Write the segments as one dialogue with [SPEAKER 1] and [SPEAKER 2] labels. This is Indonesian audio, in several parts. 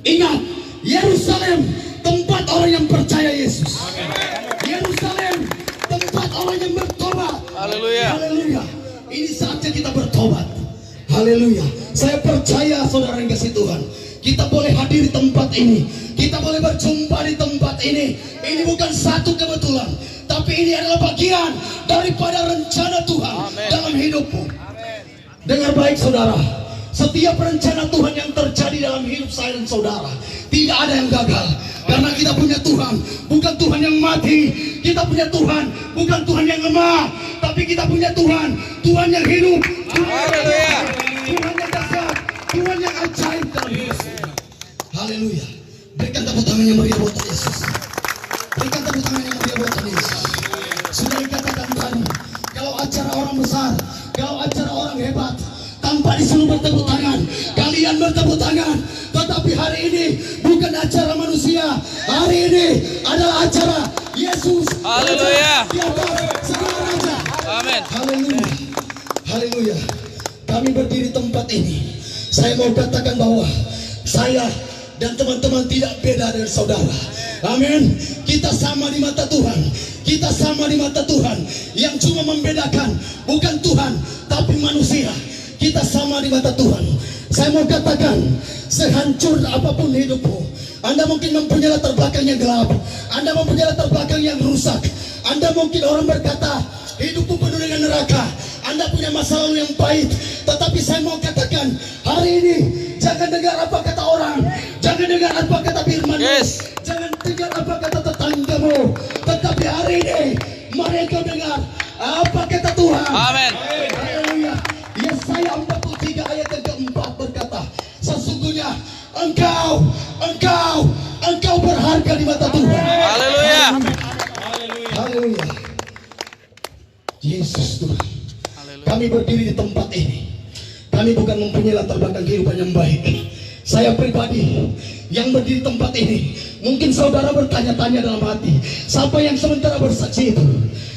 [SPEAKER 1] Ingat, Yerusalem tempat orang yang percaya Yesus. Yerusalem tempat orang yang bertobat.
[SPEAKER 2] Haleluya.
[SPEAKER 1] Haleluya. Ini saatnya kita bertobat. Haleluya. Saya percaya saudara yang kasih Tuhan, kita boleh hadir di tempat ini, kita boleh berjumpa di tempat ini. Ini bukan satu kebetulan, tapi ini adalah bagian daripada rencana Tuhan. Amen. Dalam hidupmu. Amen. Dengar baik saudara, setiap rencana Tuhan yang terjadi dalam hidup saya dan saudara, tidak ada yang gagal. Karena kita punya Tuhan, bukan Tuhan yang mati. Kita punya Tuhan, bukan Tuhan yang lemah, tapi kita punya Tuhan, Tuhan yang hidup, Tuhan yang dahsyat, Tuhan yang ajaib dalam hidup. Haleluya. Berikan tepuk tangan yang meriah buat Yesus. Berikan tepuk tangan yang meriah buat Yesus. Sudah dikatakan tadi, kalau acara orang besar, kalau acara orang hebat, tanpa disuruh bertepuk tangan, kalian bertepuk tangan. Tetapi hari ini bukan acara manusia, hari ini adalah acara Yesus.
[SPEAKER 2] Haleluya.
[SPEAKER 1] Di atas segala raja.
[SPEAKER 2] Amin.
[SPEAKER 1] Haleluya. Haleluya. Kami berdiri tempat ini, saya mau katakan bahwa saya dan teman-teman tidak beda dari saudara. Amin. Kita sama di mata Tuhan. Kita sama di mata Tuhan. Yang cuma membedakan bukan Tuhan, tapi manusia. Kita sama di mata Tuhan. Saya mau katakan, sehancur apapun hidupmu, Anda mungkin mempunyai latar belakang yang gelap, Anda mempunyai latar belakang yang rusak, Anda mungkin orang berkata hidupmu penuh dengan neraka, Anda punya masa lalu yang pahit. Tetapi saya mau katakan, hari ini jangan dengar apa kata orang, jangan dengar apa kata firman, jangan dengar apa kata tetanggamu, tetapi hari ini mari kau dengar apa kata Tuhan.
[SPEAKER 2] Amin.
[SPEAKER 1] Haleluya. Yesaya 43 ayat yang keempat berkata, sesungguhnya engkau berharga di mata Tuhan.
[SPEAKER 2] Haleluya.
[SPEAKER 1] Haleluya. Yesus Tuhan. Kami berdiri di tempat ini, kami bukan mempunyai latar belakang kehidupan yang baik. Saya pribadi yang berdiri di tempat ini, mungkin saudara bertanya-tanya dalam hati, siapa yang sementara bersaksi itu?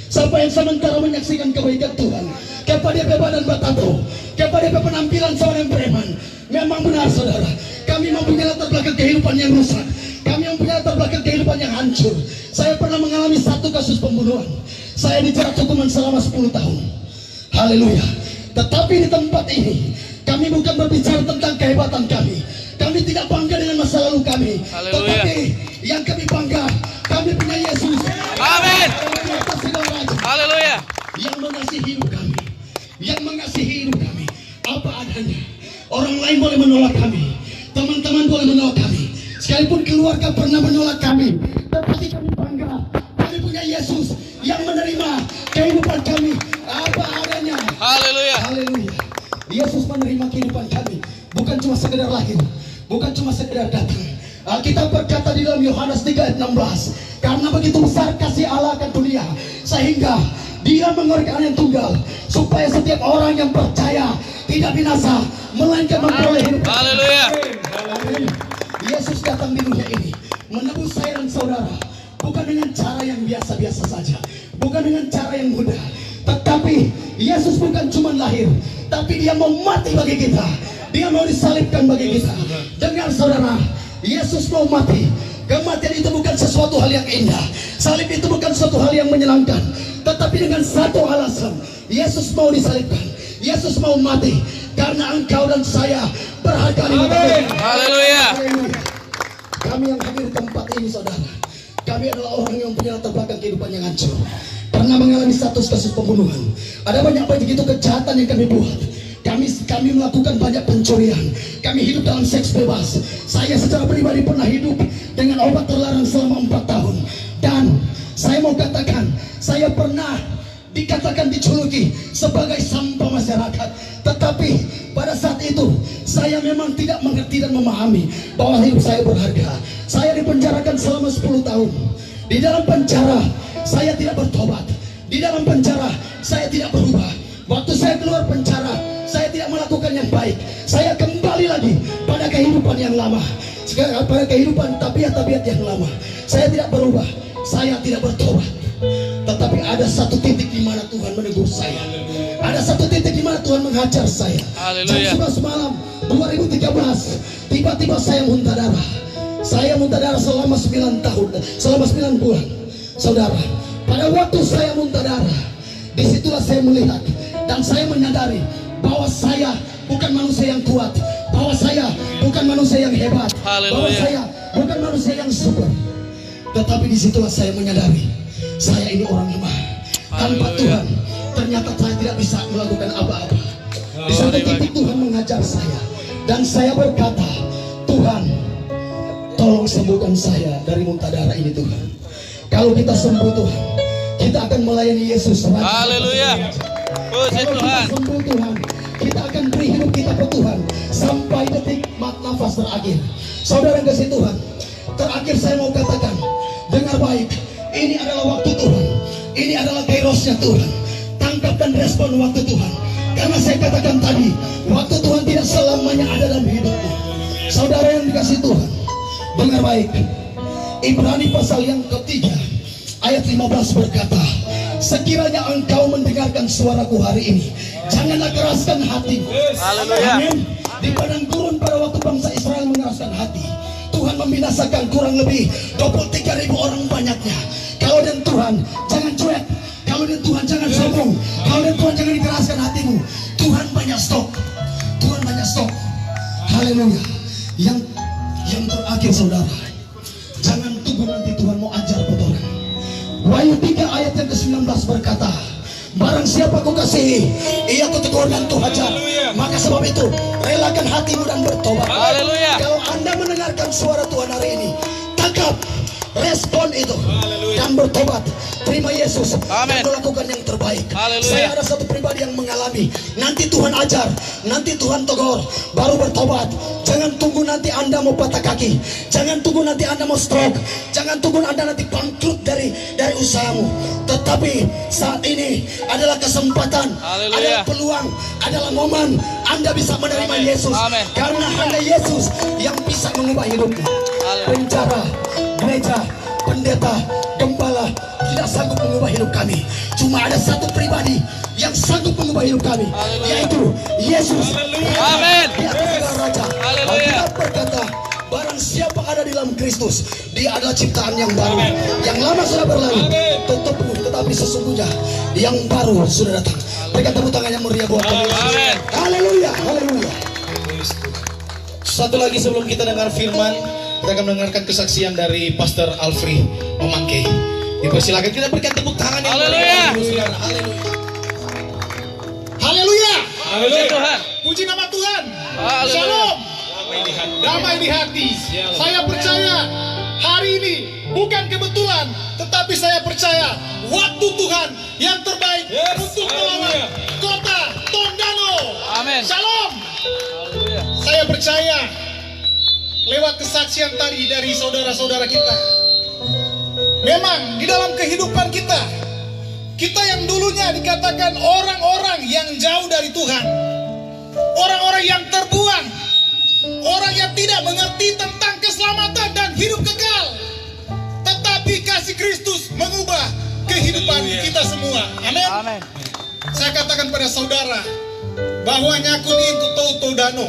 [SPEAKER 1] Siapa yang sementara menyaksikan kebaikan Tuhan kepada Bapa dan Batato, kepada penampilan seorang preman? Memang benar saudara, kami mempunyai latar belakang kehidupan yang rusak, kami mempunyai latar belakang kehidupan yang hancur. Saya pernah mengalami satu kasus pembunuhan, saya dijerat hukuman selama 10 tahun. Haleluya. Tetapi di tempat ini, kami bukan berbicara tentang kehebatan kami. Kami tidak bangga dengan masa lalu kami.
[SPEAKER 2] Haleluya.
[SPEAKER 1] Tetapi yang kami bangga, kami punya Yesus.
[SPEAKER 2] Amin.
[SPEAKER 1] Haleluya. Yang mengasihi hidup kami, yang mengasihi hidup kami apa adanya. Orang lain boleh menolak kami, teman-teman boleh menolak kami, sekalipun keluarga pernah menolak kami, tetapi kami bangga. Kami punya Yesus yang menerima kehidupan kami apa adanya. Haleluya. Haleluya. Yesus menerima kehidupan kami, bukan cuma sekedar lahir, bukan cuma sekedar datang. Alkitab berkata di dalam Yohanes 3 ayat 16, karena begitu besar kasih Allah akan dunia, sehingga Dia mengeluarkan yang tunggal, supaya setiap orang yang percaya tidak binasa, melainkan memperoleh hidup.
[SPEAKER 2] Haleluya.
[SPEAKER 1] Yesus datang di dunia ini menebus saya dan saudara, bukan dengan cara yang biasa-biasa saja, bukan dengan cara yang mudah, tetapi Yesus bukan cuma lahir, tapi Dia mau mati bagi kita, Dia mau disalibkan bagi kita. Dengar saudara, Yesus mau mati. Kematian itu bukan sesuatu hal yang indah, salib itu bukan sesuatu hal yang menyenangkan, tetapi dengan satu alasan, Yesus mau disalibkan, Yesus mau mati, karena engkau dan saya berharga di mata Tuhan.
[SPEAKER 2] Haleluya.
[SPEAKER 1] Kami yang hadir di tempat ini saudara, kami adalah orang yang punya latar belakang kehidupan yang hancur, pernah mengalami status kasus pembunuhan, ada banyak begitu kejahatan yang kami buat. Kami melakukan banyak pencurian, kami hidup dalam seks bebas. Saya secara pribadi pernah hidup dengan obat terlarang selama 4 tahun. Dan saya mau katakan, saya pernah dikatakan dijuluki sebagai sampah masyarakat. Tetapi pada saat itu saya memang tidak mengerti dan memahami bahwa hidup saya berharga. Saya dipenjarakan selama 10 tahun. Di dalam penjara saya tidak bertobat, di dalam penjara saya tidak berubah. Waktu saya keluar penjara, saya tidak melakukan yang baik. Saya kembali lagi pada kehidupan yang lama, pada kehidupan tabiat-tabiat yang lama. Saya tidak berubah, saya tidak bertobat. Tetapi ada satu titik di mana Tuhan menegur saya. Ada satu titik di mana Tuhan menghajar saya.
[SPEAKER 2] Haleluya.
[SPEAKER 1] Jam 11 malam 2013 tiba-tiba saya muntah darah. Saya muntah darah selama 9 tahun, selama 9 bulan. Saudara, pada waktu saya muntah darah, disitulah saya melihat dan saya menyadari bahwa saya bukan manusia yang kuat, bahwa saya bukan manusia yang hebat, bahwa saya bukan manusia yang super. Tetapi disitulah saya menyadari saya ini orang lemah. Tanpa Tuhan ternyata saya tidak bisa melakukan apa-apa. Di satu titik Tuhan mengajar saya dan saya berkata, Tuhan, tolong sembuhkan saya dari muntah darah ini Tuhan. Kalau kita sembuh Tuhan, kita akan melayani Yesus.
[SPEAKER 2] Haleluya. Puji
[SPEAKER 1] Kalau kita
[SPEAKER 2] Tuhan.
[SPEAKER 1] sembuh Tuhan, kita akan beri hidup kita ke Tuhan sampai detik nafas terakhir. Saudara yang kasih Tuhan, terakhir saya mau katakan, dengar baik, ini adalah waktu Tuhan, ini adalah kairosnya Tuhan. Tangkap dan respon waktu Tuhan. Karena saya katakan tadi, waktu Tuhan tidak selamanya ada dalam hidupmu. Saudara yang dikasih Tuhan, dengar baik, Ibrani pasal yang ketiga ayat 15 berkata, sekiranya engkau mendengarkan suaraku hari ini, janganlah keraskan hatimu.
[SPEAKER 2] Haleluya.
[SPEAKER 1] Amin. Di padang gurun pada waktu bangsa Israel mengeraskan hati, Tuhan membinasakan kurang lebih 23.000 orang banyaknya. Kalau dan Tuhan jangan cuek, kalau dan Tuhan jangan sombong, kalau dan Tuhan jangan dikeraskan hatimu. Tuhan banyak stok, Tuhan banyak stok. Haleluya. Yang terakhir saudara, jangan tunggu nanti Tuhan mau ajar kotoran. Wahyu 3 ayat yang ke-19 berkata, barang siapa ku kasihi, ia ku tegur dan ku hajar. Maka sebab itu, relakan hatimu dan bertobat.
[SPEAKER 2] Haleluya.
[SPEAKER 1] Kalau Anda mendengarkan suara Tuhan hari ini, tangkap, respon itu, dan bertobat. Terima Yesus.
[SPEAKER 2] Amin.
[SPEAKER 1] Dan melakukan yang terbaik.
[SPEAKER 2] Haleluya.
[SPEAKER 1] Saya ada satu pribadi yang mengalami, nanti Tuhan ajar, nanti Tuhan tegur, baru bertobat. Jangan tunggu nanti Anda mau patah kaki, jangan tunggu nanti Anda mau stroke, jangan tunggu Anda nanti bangkrut dari usahamu. Tetapi saat ini adalah kesempatan,
[SPEAKER 2] Haleluya.
[SPEAKER 1] adalah peluang, adalah momen Anda bisa menerima
[SPEAKER 2] Amin.
[SPEAKER 1] Yesus.
[SPEAKER 2] Amin.
[SPEAKER 1] Karena hanya Yesus yang bisa mengubah hidupmu.
[SPEAKER 2] Haleluya.
[SPEAKER 1] Penjara, gereja, pendeta, gembala tidak sanggup mengubah hidup kami. Cuma ada satu pribadi yang sanggup mengubah hidup kami,
[SPEAKER 2] Haleluya.
[SPEAKER 1] yaitu Yesus.
[SPEAKER 2] Amin.
[SPEAKER 1] Dia adalah Raja.
[SPEAKER 2] Haleluya.
[SPEAKER 1] Alkitab berkata, barang siapa ada di dalam Kristus, dia adalah ciptaan yang baru. Yang lama sudah berlalu, tetapi sesungguhnya yang baru sudah datang. Berikan tepuk tangan yang meriah buat kami.
[SPEAKER 2] Amin.
[SPEAKER 1] Haleluya, haleluya.
[SPEAKER 3] Satu lagi sebelum kita dengar firman, kita akan mendengarkan kesaksian dari Pastor Alfri Memangke. Dipersilakan kita berikan tepuk tangan yang
[SPEAKER 2] Haleluya.
[SPEAKER 3] meriah, saudara. Haleluya.
[SPEAKER 4] Haleluya.
[SPEAKER 2] Puji Tuhan.
[SPEAKER 4] Puji nama Tuhan.
[SPEAKER 2] Haleluya.
[SPEAKER 4] Shalom. Damai di hati. Saya percaya hari ini bukan kebetulan, tetapi saya percaya waktu Tuhan yang terbaik untuk melawan kota Tondano.
[SPEAKER 2] Amin.
[SPEAKER 4] Shalom.
[SPEAKER 2] Haleluya.
[SPEAKER 4] Saya percaya lewat kesaksian tadi dari saudara-saudara kita, memang di dalam kehidupan kita yang dulunya dikatakan orang-orang yang jauh dari Tuhan, orang-orang yang terbuang, orang yang tidak mengerti tentang keselamatan dan hidup kekal, tetapi kasih Kristus mengubah kehidupan kita semua. Amin.
[SPEAKER 2] Amin.
[SPEAKER 4] Saya katakan pada saudara bahwa nyakuni itu Tondano,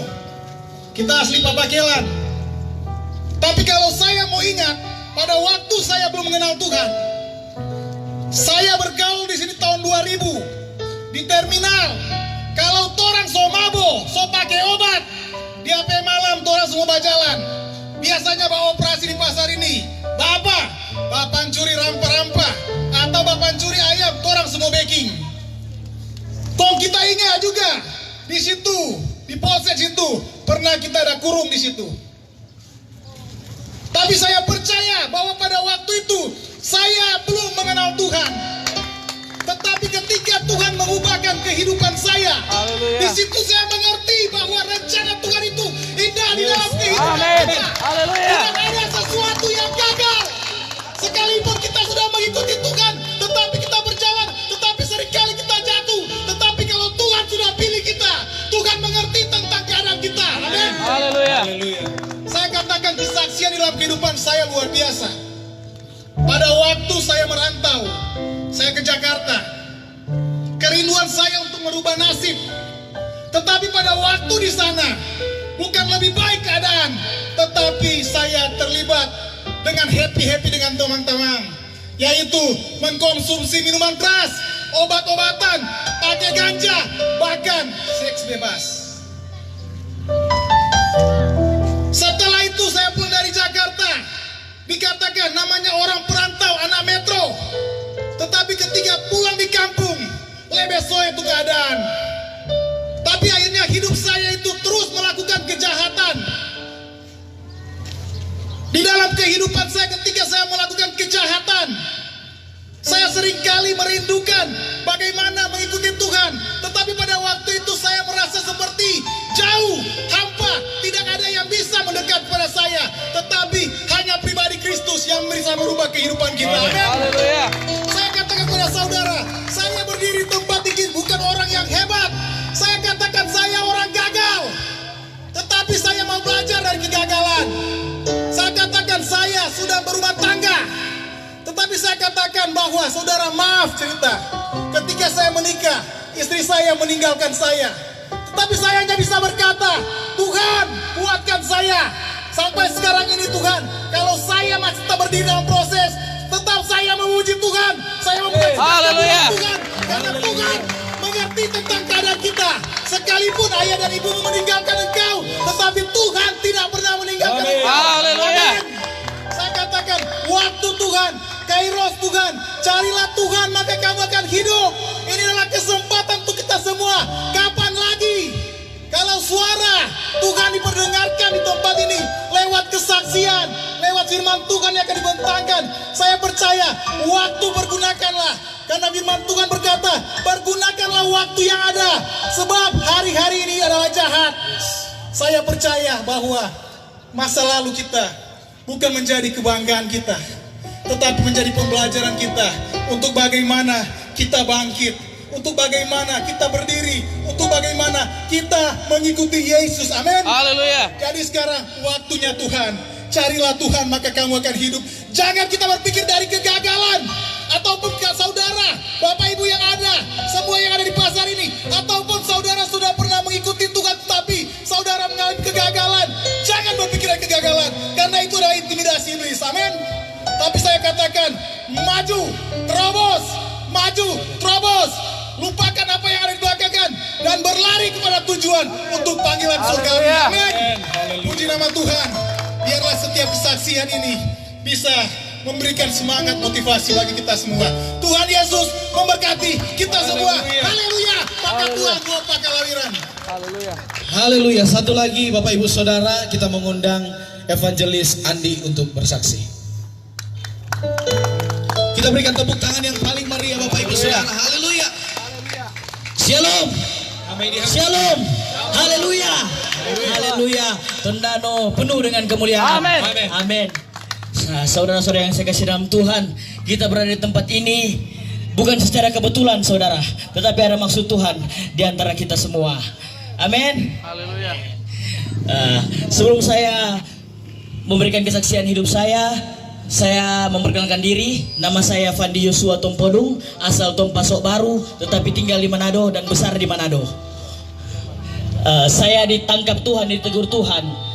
[SPEAKER 4] kita asli Papakelan. Tapi kalau saya mau ingat, pada waktu saya belum mengenal Tuhan, saya bergaul di sini tahun 2000 di terminal. Kalau torang so mabo, so pakai obat, di AP malam torang semua berjalan. Biasanya bawa operasi di pasar ini. Bapak pencuri rampa-rampa atau bapak pencuri ayam, torang semua backing. Tong kita ingat juga di situ, di polsek situ pernah kita ada kurung di situ. Tapi saya percaya bahwa pada waktu itu saya belum mengenal Tuhan. Tetapi ketika Tuhan mengubahkan kehidupan saya,
[SPEAKER 2] Haleluya.
[SPEAKER 4] di situ saya mengerti bahwa rencana Tuhan itu indah di dalam kehidupan
[SPEAKER 2] Amin.
[SPEAKER 4] kita.
[SPEAKER 2] Haleluya.
[SPEAKER 4] Tidak ada sesuatu yang gagal. Sekalipun kita sudah mengikuti Tuhan, tetapi kita berjalan, tetapi seringkali kita jatuh. Tetapi kalau Tuhan sudah pilih kita, Tuhan mengerti tentang keadaan kita. Amin.
[SPEAKER 2] Haleluya.
[SPEAKER 4] Saya katakan kesaksian dalam kehidupan saya luar biasa. Pada waktu saya merantau, saya ke Jakarta, kerinduan saya untuk merubah nasib. Tetapi pada waktu di sana, dengan happy dengan teman-teman, yaitu mengkonsumsi minuman keras, obat-obatan, pakai ganja, bahkan seks bebas. Setelah itu saya pulang dari Jakarta, dikatakan namanya orang perantau, anak metro. Tetapi ketika pulang di kampung, lebeso itu keadaan. Tapi akhirnya hidup saya itu terus melakukan kejahatan. Di dalam kehidupan saya ketika saya melakukan kejahatan, saya seringkali merindukan bagaimana mengikuti Tuhan. Tetapi pada waktu itu saya merasa seperti jauh, hampa, tidak ada yang bisa mendekat pada saya. Tetapi hanya pribadi Kristus yang bisa merubah kehidupan kita. Amin.
[SPEAKER 2] Haleluya.
[SPEAKER 4] Saya katakan kepada saudara, saya berdiri di tempat ini bukan orang yang hebat. Saya katakan saya orang gagal. Tetapi saya mau belajar dari kegagalan. Saya katakan saya sudah berumah tangga. Tetapi saya katakan bahwa saudara, maaf cerita, ketika saya menikah, istri saya meninggalkan saya. Tetapi saya hanya bisa berkata, Tuhan kuatkan saya. Sampai sekarang ini Tuhan, kalau saya masih tetap berdiri dalam proses, tetap saya memuji Tuhan. Saya memuji Tuhan. Karena Tuhan mengerti tentang keadaan kita. Sekalipun ayah dan ibu meninggalkan engkau, tetapi Tuhan tidak pernah meninggalkan engkau.
[SPEAKER 2] Haleluya.
[SPEAKER 4] Saya katakan, waktu Tuhan, kairos Tuhan, carilah Tuhan maka kamu akan hidup. Ini adalah kesempatan untuk kita semua. Kapan lagi kalau suara Tuhan diperdengarkan di tempat ini lewat kesaksian, lewat firman Tuhan yang akan dibentangkan. Saya percaya waktu pergunakanlah, karena firman Tuhan berkata pergunakanlah waktu yang ada, sebab hari-hari ini adalah jahat. Saya percaya bahwa masa lalu kita bukan menjadi kebanggaan kita, tetapi menjadi pembelajaran kita untuk bagaimana kita bangkit, untuk bagaimana kita berdiri, untuk bagaimana kita mengikuti Yesus. Amin.
[SPEAKER 2] Haleluya.
[SPEAKER 4] Jadi sekarang waktunya Tuhan. Carilah Tuhan maka kamu akan hidup. Jangan kita berpikir dari kegagalan. Ataupun saudara, bapak ibu yang ada, semua yang ada di pasar ini, ataupun saudara sudah pernah mengikuti Tuhan tapi saudara mengalami kegagalan. Jangan berpikir dari kegagalan, karena itu adalah intimidasi iblis. Amin. Tapi saya katakan, maju, terobos, maju, terobos. Lupakan apa yang ada di belakang dan berlari kepada tujuan untuk panggilan surgawi. Amin. Puji nama Tuhan. Biarlah setiap kesaksian ini bisa memberikan semangat motivasi bagi kita semua. Tuhan Yesus memberkati kita semua. Haleluya. Maka Tuhan gua kalawiran.
[SPEAKER 2] Haleluya.
[SPEAKER 3] Haleluya. Satu lagi Bapak Ibu Saudara, kita mengundang Evangelis Andi untuk bersaksi. Kita berikan tepuk tangan yang paling meriah Bapak Ibu Saudara. Haleluya. Shalom. Shalom. Haleluya. Haleluya. Tondano penuh dengan kemuliaan.
[SPEAKER 2] Amin.
[SPEAKER 3] Amin. Nah, saudara-saudara yang saya kasih dalam Tuhan, kita berada di tempat ini bukan secara kebetulan saudara, tetapi ada maksud Tuhan di antara kita semua. Amin.
[SPEAKER 2] Haleluya.
[SPEAKER 3] Sebelum saya memberikan kesaksian hidup saya memperkenalkan diri. Nama saya Fandi Yosua Tompodung, asal Tompasok Baru, tetapi tinggal di Manado dan besar di Manado. Saya ditangkap Tuhan, ditegur Tuhan.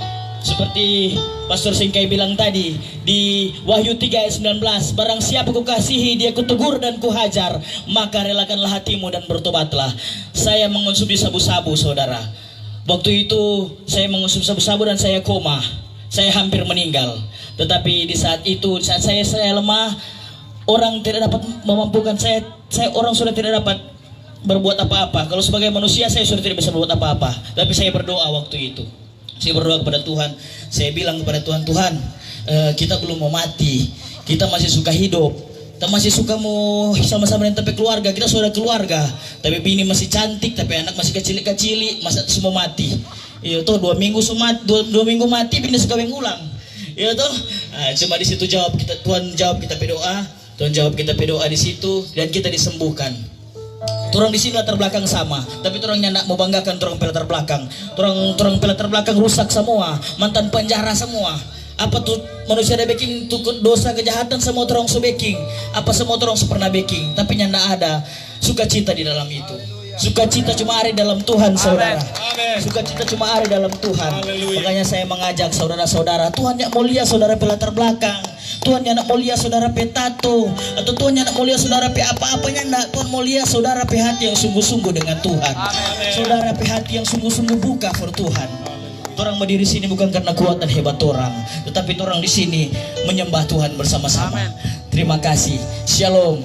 [SPEAKER 3] Seperti Pastor Singkai bilang tadi di Wahyu 3 ayat 19, barang siapa kukasihi dia kutegur dan kuhajar, maka relakanlah hatimu dan bertobatlah. Saya mengonsumsi sabu-sabu saudara. Waktu itu saya mengonsumsi sabu-sabu dan saya koma. Saya hampir meninggal. Tetapi di saat itu, saat saya lemah, orang tidak dapat memampukan saya orang sudah tidak dapat berbuat apa-apa. Kalau sebagai manusia saya sudah tidak bisa berbuat apa-apa. Tapi saya berdoa waktu itu. Saya berdoa kepada Tuhan. Saya bilang kepada Tuhan, Tuhan, kita belum mau mati. Kita masih suka hidup. Kita masih suka mau sama-sama dengan tapi keluarga. Kita sudah keluarga. Tapi bini masih cantik, tapi anak masih kecil-kecil, masa semua mati. Iya toh 2 minggu minggu mati, bini sekawin ulang. Iya toh. Cuma di situ Tuhan jawab kita berdoa. Tuhan jawab kita berdoa di situ dan kita disembuhkan. Orang di sini latar belakang sama, tapi orangnya nak mau banggakan orang latar belakang. Orang latar belakang rusak semua, mantan penjara semua. Apa tuh manusia ada baking tuh dosa kejahatan semua orang so baking. Apa semua orang so pernah baking, tapi nyanda ada sukacita di dalam itu. Sukacita cuma ada dalam Tuhan, saudara.
[SPEAKER 4] Amin.
[SPEAKER 3] Sukacita cuma ada dalam Tuhan.
[SPEAKER 4] Haleluya.
[SPEAKER 3] Makanya saya mengajak saudara-saudara, Tuhan yang mulia saudara pelatar belakang, Tuhan yang nak mulia saudara petato, atau Tuhan yang nak mulia saudara pe apa-apanya nak, Tuhan mulia saudara pe hati yang sungguh-sungguh dengan Tuhan. Saudara pe hati yang sungguh-sungguh buka for Tuhan. Orang berdiri sini bukan karena kuat dan hebat orang, tetapi orang di sini menyembah Tuhan bersama-sama.
[SPEAKER 2] Amin.
[SPEAKER 3] Terima kasih. Shalom.